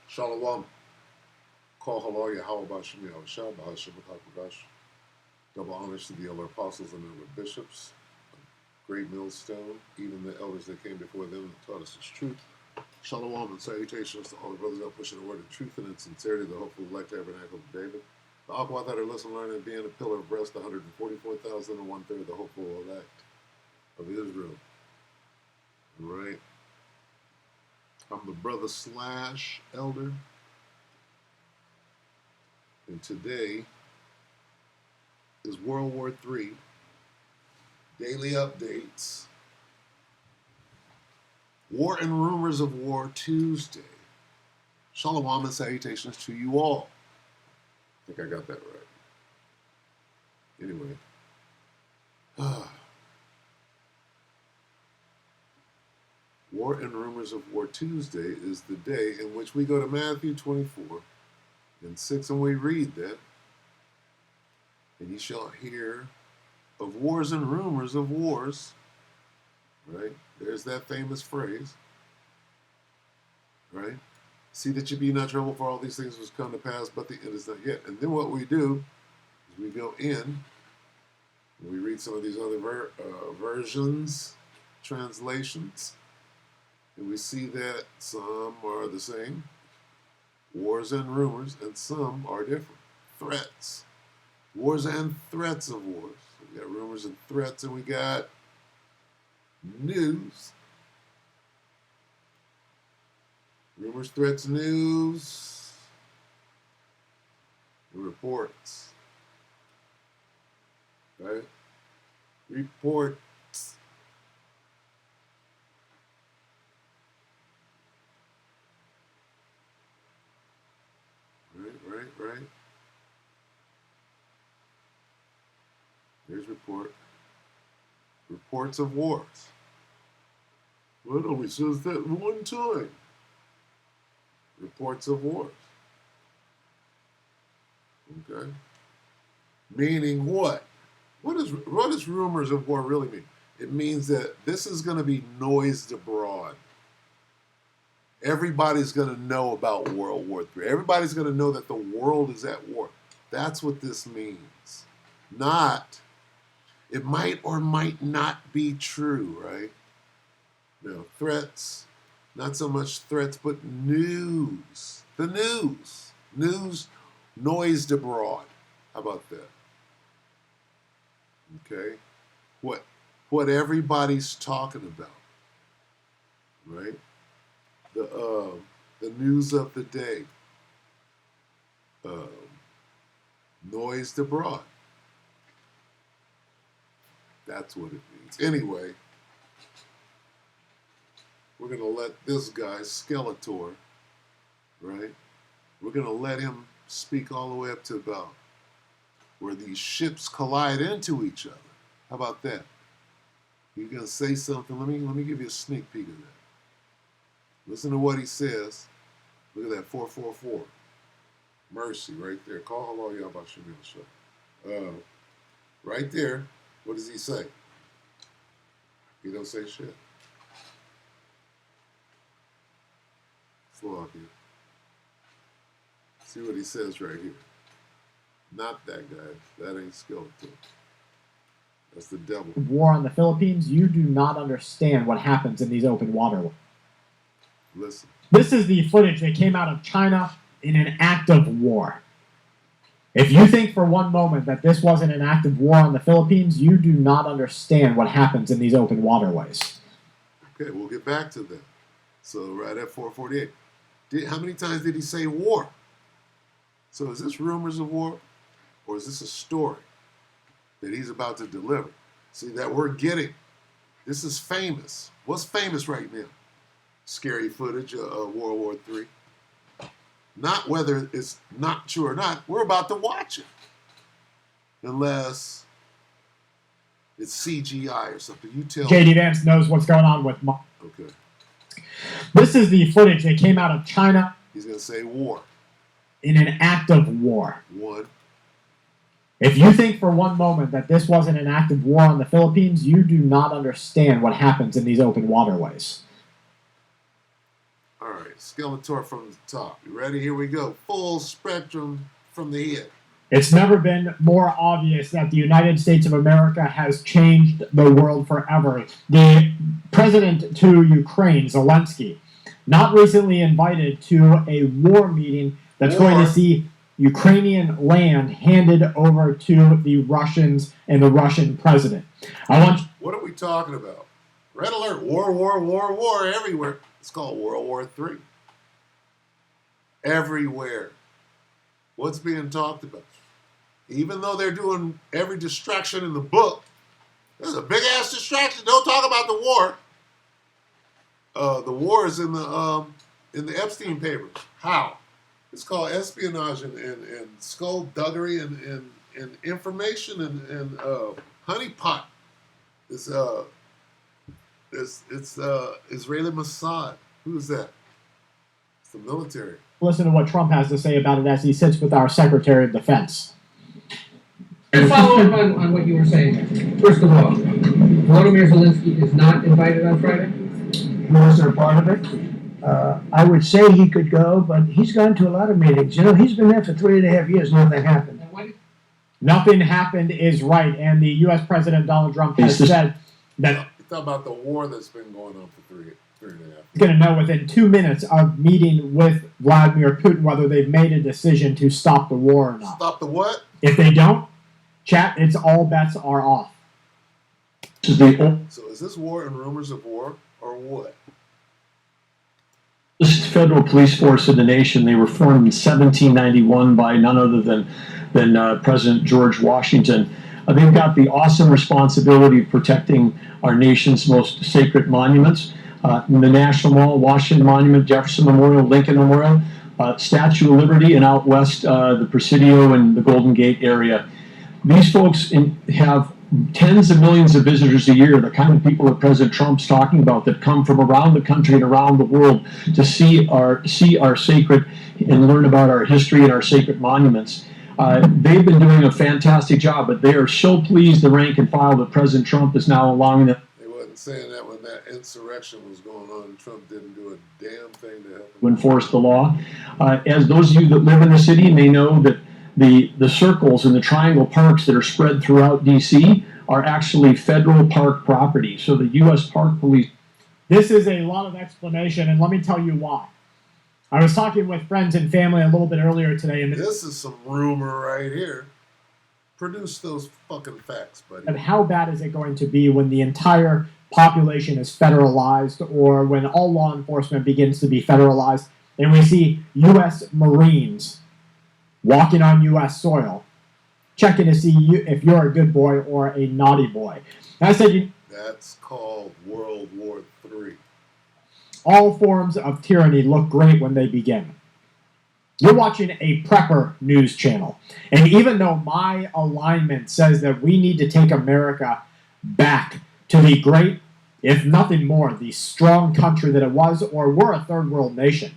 Shalom. Call halal Yahweh Bashem Yahushua Bahashem Hakodash. Double honors to the elder apostles and elder bishops. Great millstone, even the elders that came before them that taught us this truth. Shalom and salutations to all the brothers that pushing the word of truth and in sincerity, the hopeful elect tabernacle of David. The Aqua that are listening, learning, and being a pillar of breast, 144,000 and one-third, the hopeful elect of Israel. All right. I'm the brother slash elder. And today is World War III daily updates. War and rumors of war Tuesday. Shalom and salutations to you all. I think I got that right. Anyway. War and rumors of war Tuesday is the day in which we go to Matthew 24 and 6 and we read that. And ye shall hear of wars and rumors of wars. Right? There's that famous phrase. Right? See that you be not troubled, for all these things which come to pass, but the end is not yet. And then what we do is we go in and we read some of these other versions, translations, and we see that some are the same, wars and rumors, and some are different. Threats. Wars and threats of wars. We got rumors and threats, and we got news. Rumors, threats, news, and reports. Right? Reports. Right. Here's report. Reports of wars. Well, it only says that one time. Reports of wars. Okay. Meaning what? What does rumors of war really mean? It means that this is going to be noised abroad. Everybody's going to know about World War III. Everybody's going to know that the world is at war. That's what this means. Not, it might or might not be true, right? No, threats, not so much threats, but news. The news. News noised abroad. How about that? Okay? What everybody's talking about, right? The news of the day, noised abroad. That's what it means. Anyway, we're going to let this guy, Skeletor, right? We're going to let him speak all the way up to about where these ships collide into each other. How about that? You're going to say something. Let me give you a sneak peek of that. Listen to what he says. Look at that 444. Mercy right there. Call hello Yahweh Show. Right there. What does he say? He don't say shit. Slow up here. See what he says right here. Not that guy. That ain't Skeleton. That's the devil. War on the Philippines, you do not understand what happens in these open waterways. Listen. This is the footage that came out of China in an act of war. If you think for one moment that this wasn't an act of war on the Philippines, you do not understand what happens in these open waterways. Okay, we'll get back to that. So right at 448. How many times did he say war? So is this rumors of war? Or is this a story that he's about to deliver? See, that we're getting. This is famous. What's famous right now? Scary footage of World War III. Not whether it's not true or not. We're about to watch it. Unless it's CGI or something. You tell J.D. me. Vance knows what's going on with... Okay. This is the footage that came out of China. He's going to say war. In an act of war. One. If you think for one moment that this wasn't an act of war on the Philippines, you do not understand what happens in these open waterways. All right, Skeletor from the top. You ready? Here we go. Full spectrum from the head. It's never been more obvious that the United States of America has changed the world forever. The president to Ukraine, Zelensky, not recently invited to a war meeting that's going to see Ukrainian land handed over to the Russians and the Russian president. What are we talking about? Red alert! War everywhere. It's called World War III. Everywhere. What's being talked about? Even though they're doing every distraction in the book, there's a big ass distraction. Don't talk about the war. The war is in the Epstein papers. How? It's called espionage and skullduggery and information and honeypot. It's Israeli Mossad. Who is that? It's the military. Listen to what Trump has to say about it as he sits with our Secretary of Defense. To follow up on what you were saying, first of all, Volodymyr Zelensky is not invited on Friday? He wasn't a part of it. I would say he could go, but he's gone to a lot of meetings. You know, he's been there for 3.5 years, nothing happened. Nothing happened is right, and the U.S. President Donald Trump has said that... You talk about the war that's been going on for 3.5 years. He's going to know within 2 minutes of meeting with Vladimir Putin whether they've made a decision to stop the war or not. Stop the what? If they don't, chat, it's all bets are off. So is this war and rumors of war, or what? This federal police force in the nation, they were formed in 1791 by none other than President George Washington. They've got the awesome responsibility of protecting our nation's most sacred monuments. The National Mall, Washington Monument, Jefferson Memorial, Lincoln Memorial, Statue of Liberty, and out west, the Presidio and the Golden Gate area. These folks have tens of millions of visitors a year, the kind of people that President Trump's talking about that come from around the country and around the world to see our sacred and learn about our history and our sacred monuments. They've been doing a fantastic job, but they are so pleased, the rank and file, that President Trump is now allowing them. They wasn't saying that when that insurrection was going on, and Trump didn't do a damn thing to help to enforce the law. As those of you that live in the city may know that the circles and the triangle parks that are spread throughout D.C. are actually federal park property. So the U.S. Park Police. This is a lot of explanation, and let me tell you why. I was talking with friends and family a little bit earlier today, and this is some rumor right here. Produce those fucking facts, buddy. And how bad is it going to be when the entire population is federalized, or when all law enforcement begins to be federalized, and we see U.S. Marines walking on U.S. soil, checking to see if you're a good boy or a naughty boy. And I said, that's called World War III. All forms of tyranny look great when they begin. You're watching a prepper news channel, and even though my alignment says that we need to take America back to the great, if nothing more, the strong country that it was, or we're a third world nation,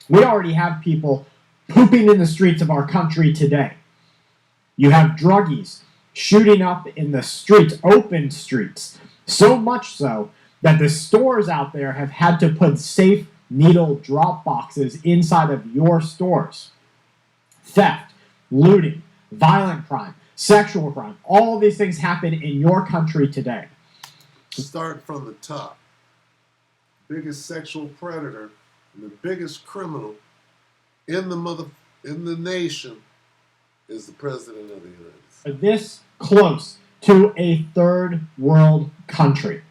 we already have people pooping in the streets of our country today. You have druggies shooting up in the streets, open streets, so much so that the stores out there have had to put safe needle drop boxes inside of your stores. Theft, looting, violent crime, sexual crime, all these things happen in your country today. Start from the top. Biggest sexual predator and the biggest criminal in the nation is the president of the United States. This close to a third world country.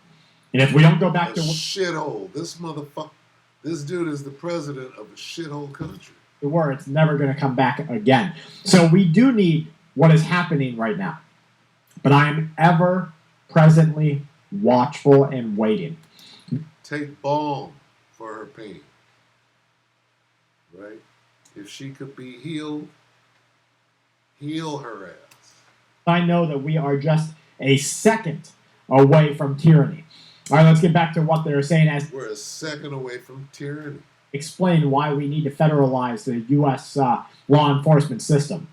And if we don't go back to shithole, this dude is the president of a shithole country. Where it's never going to come back again. So we do need what is happening right now. But I am ever presently watchful and waiting. Take balm for her pain. Right? If she could be healed, heal her ass. I know that we are just a second away from tyranny. All right, let's get back to what they're saying as we're a second away from tyranny. Explain why we need to federalize the U.S. Law enforcement system.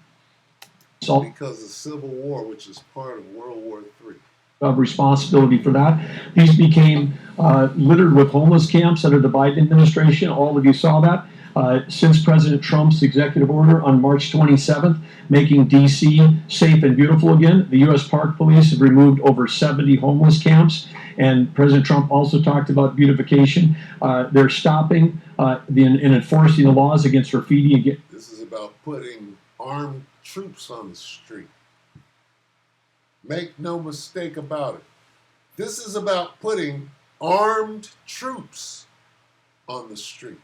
Because of Civil War, which is part of World War III. of responsibility for that. These became littered with homeless camps under the Biden administration. All of you saw that. Since President Trump's executive order on March 27th, making D.C. safe and beautiful again, the U.S. Park Police have removed over 70 homeless camps. And President Trump also talked about beautification. They're stopping and enforcing the laws against graffiti. This is about putting armed troops on the street. Make no mistake about it. This is about putting armed troops on the street.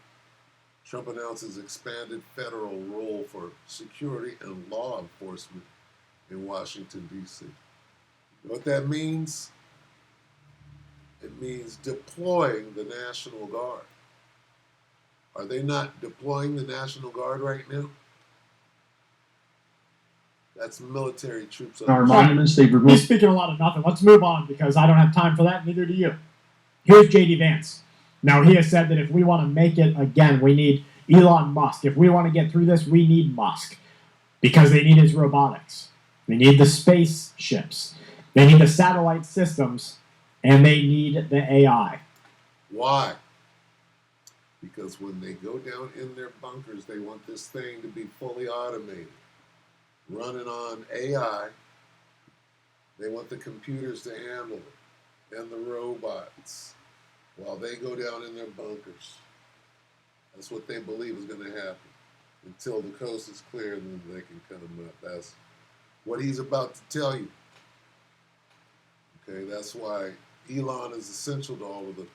Trump announces expanded federal role for security and law enforcement in Washington, D.C. You know what that means? It means deploying the National Guard. Are they not deploying the National Guard right now? That's military troops. Our monuments, they've He's removed. speaking a lot of nothing. Let's move on because I don't have time for that, neither do you. Here's J.D. Vance. Now, he has said that if we want to make it again, we need Elon Musk. If we want to get through this, we need Musk because they need his robotics. They need the spaceships. They need the satellite systems, and they need the AI. Why? Because when they go down in their bunkers, they want this thing to be fully automated, running on AI. They want the computers to handle it and the robots while they go down in their bunkers. That's what they believe is going to happen until the coast is clear, and then they can come up. That's what he's about to tell you. Okay, that's why Elon is essential to all of them.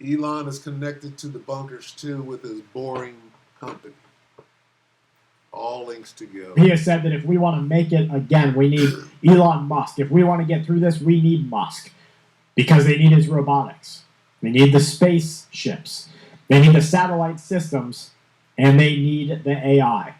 Elon is connected to the bunkers too with his boring company. All links together. He has said that if we want to make it again, we need Elon Musk. If we want to get through this, we need Musk because they need his robotics. They need the spaceships. They need the satellite systems, and they need the AI.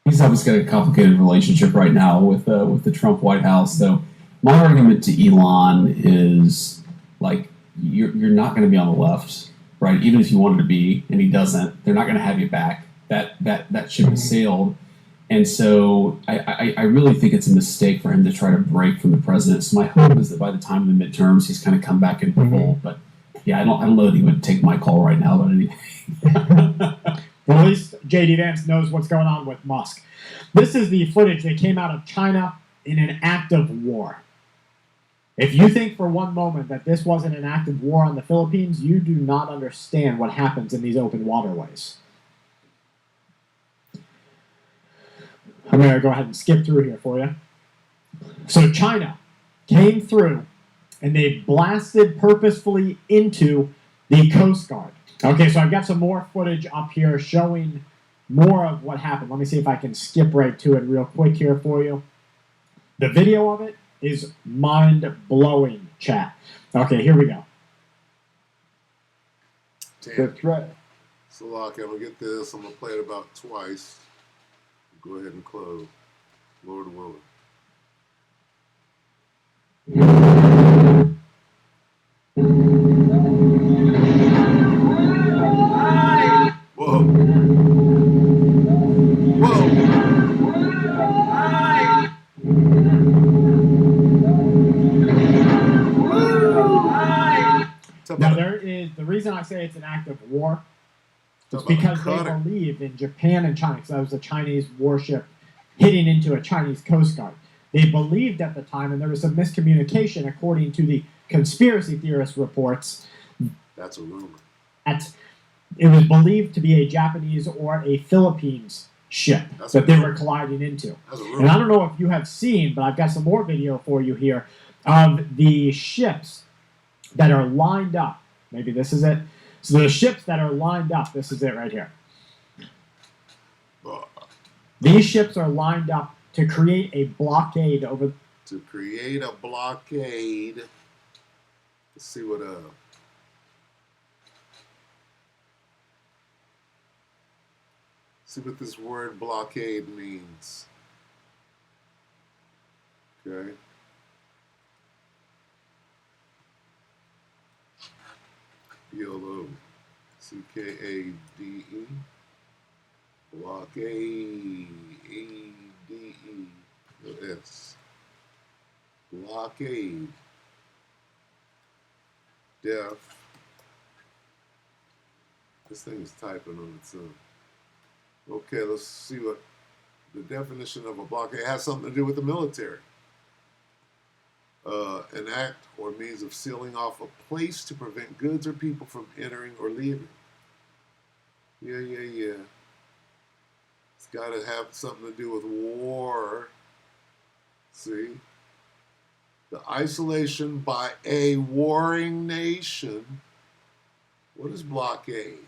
He's obviously got a complicated relationship right now with the Trump White House. So my argument to Elon is like you're not going to be on the left, right? Even if you wanted to be, and he doesn't, they're not going to have you back. That ship has sailed. And so I really think it's a mistake for him to try to break from the president. So my hope is that by the time of the midterms, he's kind of come back into the fold. But yeah, I don't know that he would take my call right now about anything. Well, at least J.D. Vance knows what's going on with Musk. This is the footage that came out of China in an act of war. If you think for one moment that this wasn't an act of war on the Philippines, you do not understand what happens in these open waterways. I'm going to go ahead and skip through here for you. So China came through and they blasted purposefully into the Coast Guard. Okay, so I've got some more footage up here showing more of what happened. Let me see if I can skip right to it real quick here for you. The video of it is mind-blowing, chat. Okay, here we go. Damn. right. So, Lock, I'm going to get this. I'm going to play it about twice. Go ahead and close. Lord willing. Whoa. Now, there is the reason I say it's an act of war is because they believe in Japan and China, because that was a Chinese warship hitting into a Chinese Coast Guard. They believed at the time, and there was some miscommunication according to the conspiracy theorist reports. That's a rumor. That it was believed to be a Japanese or a Philippines ship that they were colliding into. And I don't know if you have seen, but I've got some more video for you here of the ships that are lined up. Maybe this is it. So the ships that are lined up, this is it right here. These ships are lined up to create a blockade over. To create a blockade. Let's see what see what this word blockade means. Okay. B-L-O-C-K-A-D-E. Blockade. A-D-E. No S. blockade, def. This thing is typing on its own. Okay, let's see what the definition of a blockade has something to do with the military. An act or means of sealing off a place to prevent goods or people from entering or leaving. Yeah. It's got to have something to do with war. See? The isolation by a warring nation. What is blockade?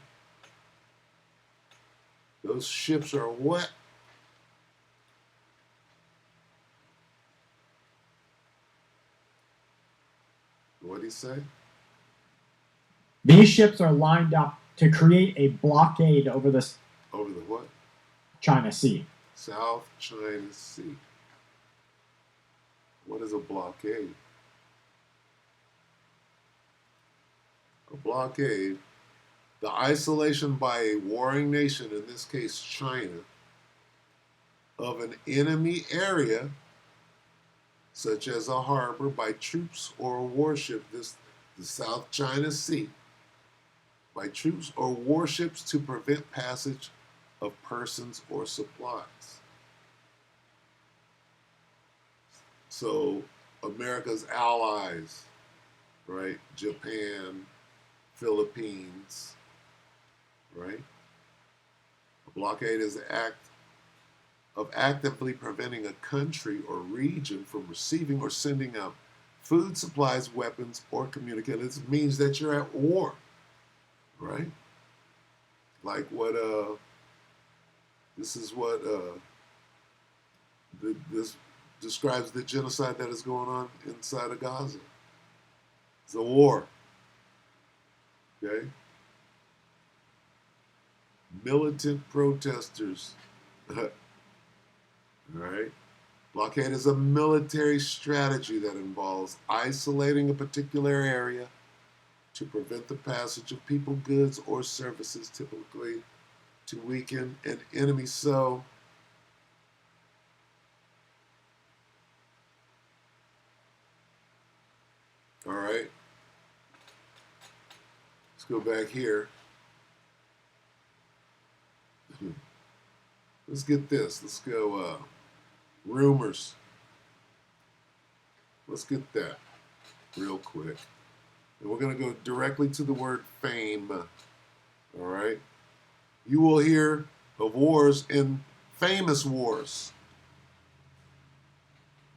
Those ships are what? What did he say? These ships are lined up to create a blockade over the Over the what? China Sea. South China Sea. What is a blockade? A blockade, the isolation by a warring nation, in this case China, of an enemy area, such as a harbor, by troops or a warship, the South China Sea, by troops or warships to prevent passage of persons or supplies. So America's allies, right? Japan, Philippines, right? A blockade is the act of actively preventing a country or region from receiving or sending out food, supplies, weapons, or communicators. It means that you're at war, right? Like what this is what this describes the genocide that is going on inside of Gaza. It's a war. Okay? Militant protesters. All right? Blockade is a military strategy that involves isolating a particular area to prevent the passage of people, goods, or services, typically to weaken an enemy. So, all right, let's go back here. Let's get this. Let's go rumors. Let's get that real quick. And we're going to go directly to the word fame. All right? You will hear of wars and famous wars.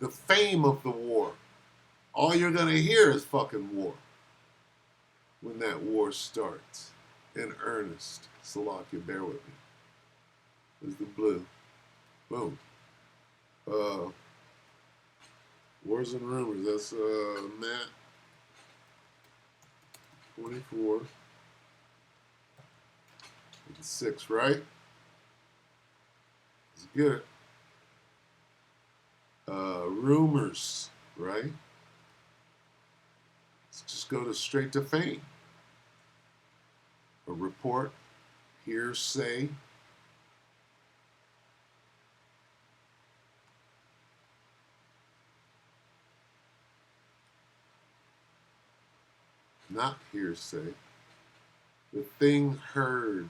The fame of the war. All you're going to hear is fucking war when that war starts in earnest. Salakia, bear with me. There's the blue. Boom. Wars and rumors. That's Matt 24. 6, right? Let's get it. Rumors, right? Let's just go straight to fame. A report, hearsay. Not hearsay. The thing heard.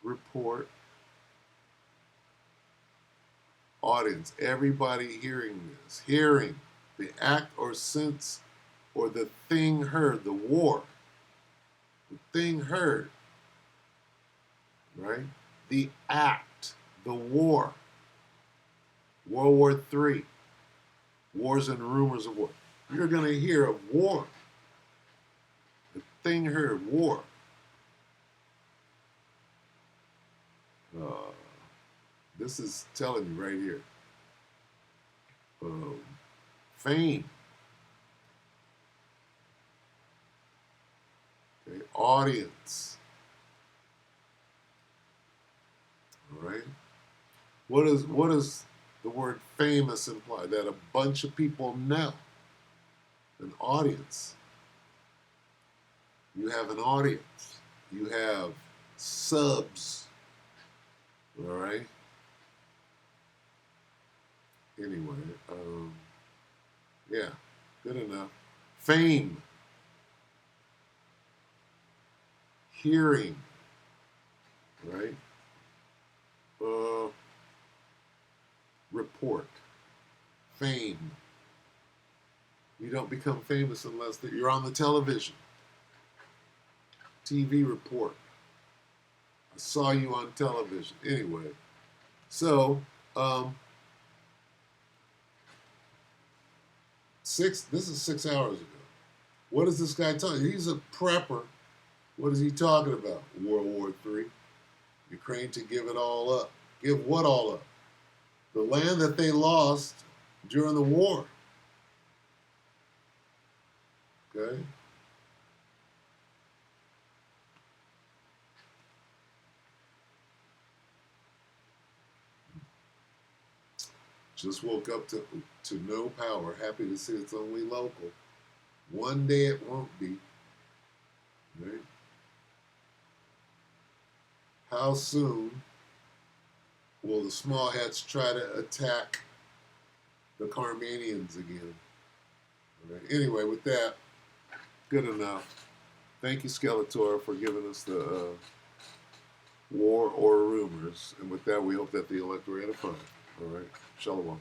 Report. Audience. Everybody hearing this. Hearing. The act or sense or the thing heard. The war. The thing heard. Right? The act. The war. World War III. Wars and rumors of war. You're going to hear of war. The thing heard, war. This is telling you right here. Fame. Okay, audience. All right. What does the word famous imply? That a bunch of people know. An audience. You have an audience. You have subs. All right. Anyway, yeah, good enough. Fame, hearing, right? Report, fame. You don't become famous unless you're on the television. TV report. I saw you on television. Anyway, so this is 6 hours ago. What is this guy talking? He's a prepper. What is he talking about? World War III. Ukraine to give it all up. Give what all up? The land that they lost during the war. Okay? Just woke up to no power. Happy to see it's only local. One day it won't be. Right? How soon will the small hats try to attack the Carmanians again? Right. Anyway, with that, good enough. Thank you, Skeletor, for giving us the war or rumors. And with that, we hope that the electorate are fine. All right. Shalom.